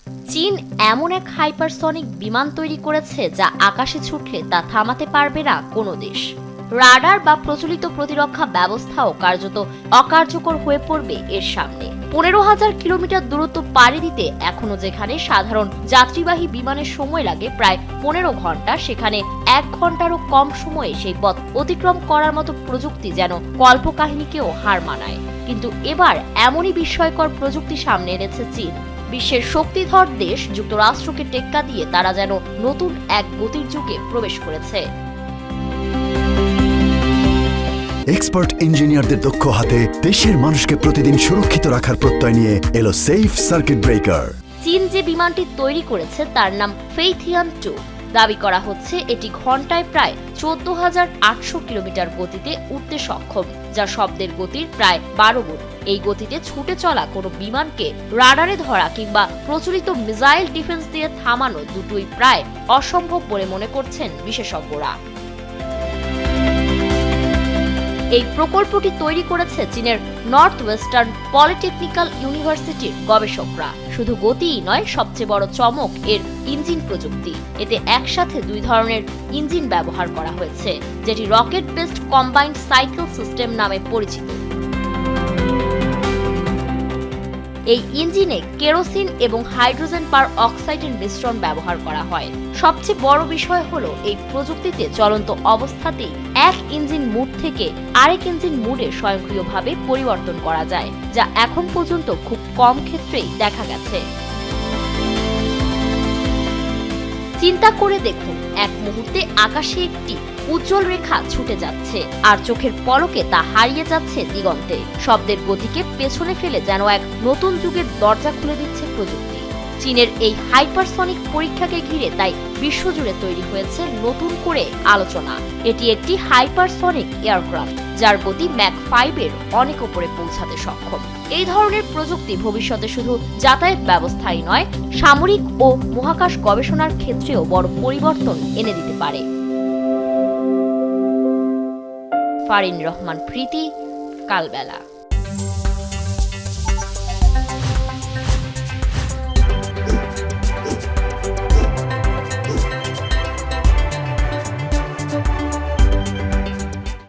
চীন এমন এক হাইপারসনিক বিমান তৈরি করেছে যা আকাশে ছুটলে তা থামাতে পারবে না কোনো দেশ। রাডার বা প্রচলিত প্রতিরক্ষা ব্যবস্থাও কার্যত অকার্যকর হয়ে পড়বে এর সামনে। 15,000 কিলোমিটার দূরত্ব পাড়ি দিতে এখনো যেখানে সাধারণ যাত্রীবাহী বিমানের সময় লাগে প্রায় 15 ঘন্টা, সেখানে 1 ঘন্টারও কম সময়ে সেই পথ অতিক্রম করার মতো প্রযুক্তি যেন কল্পকাহিনীকেও হার মানায়। কিন্তু এবার এমনই বিস্ময়কর প্রযুক্তি সামনে এনেছে চীন। বিশ্বের শক্তিধর দেশ যুক্তরাষ্ট্রকে টেক্কা দিয়ে তারা যেন নতুন এক গতির যুগে প্রবেশ করেছে। এক্সপার্ট ইঞ্জিনিয়ারদের দক্ষ হাতে দেশের মানুষকে প্রতিদিন সুরক্ষিত রাখার প্রত্যয় নিয়ে এলো সেফ সার্কিট ব্রেকার। চীন যে বিমানটি তৈরি করেছে তার নাম ফেইথিয়ান 2। দাবি করা হচ্ছে এটি ঘন্টায় প্রায় 14,800 কিলোমিটার গতিতে উঠতে সক্ষম, যা শব্দের গতির প্রায় 12 গুণ। এই গতিতে ছুটে চলা কোনো বিমানকে রাডারে ধরা কিংবা প্রচলিত মিসাইল ডিফেন্স দিয়ে থামানো দুটোই প্রায় অসম্ভব বলে মনে করছেন বিশেষজ্ঞরা। এই প্রকল্পটি তৈরি করেছে চীনের নর্থ ওয়েস্টার্ন পলিটেকনিক্যাল ইউনিভার্সিটির গবেষকরা। শুধু গতিই নয়, সবচেয়ে বড় চমক এর ইঞ্জিন প্রযুক্তি। এতে একসাথে 2 ধরনের ইঞ্জিন ব্যবহার করা হয়েছে, যেটি rocket based combined cycle system নামে পরিচিত। এই ইঞ্জিনে কেরোসিন এবং হাইড্রোজেন পার অক্সাইডের মিশ্রণ ব্যবহার করা হয়। সবচেয়ে বড় বিষয় হলো এই প্রযুক্তিতে চলন্ত অবস্থাতেই এক ইঞ্জিন মুড থেকে আরেক ইঞ্জিন মুডে স্বয়ংক্রিয়ভাবে পরিবর্তন করা যায়, যা এখন পর্যন্ত খুব কম ক্ষেত্রেই দেখা গেছে। চিন্তা করে দেখুন, এক মুহূর্তে আকাশে একটি উজ্জ্বল রেখা ছুটে যাচ্ছে আর চোখের পলকে তা হারিয়ে যাচ্ছে দিগন্তে। শব্দের গতিকে পেছনে ফেলে যেন এক নতুন যুগের দরজা খুলে দিচ্ছে প্রযুক্তি। চীনের এই হাইপারসনিক পরীক্ষাকে ঘিরে তাই বিশ্বজুড়ে তৈরি হয়েছে নতুন করে আলোচনা। এটি একটি হাইপারসনিক এয়ারক্রাফট যার গতি ম্যাক 5 এর অনেক উপরে পৌঁছাতে সক্ষম। এই ধরনের প্রযুক্তি ভবিষ্যতে শুধু যাতায়াত ব্যবস্থাই নয়, সামরিক ও মহাকাশ গবেষণার ক্ষেত্রেও বড় পরিবর্তন এনে দিতে পারে। ফারিন রহমান প্রীতি, কালবেলা।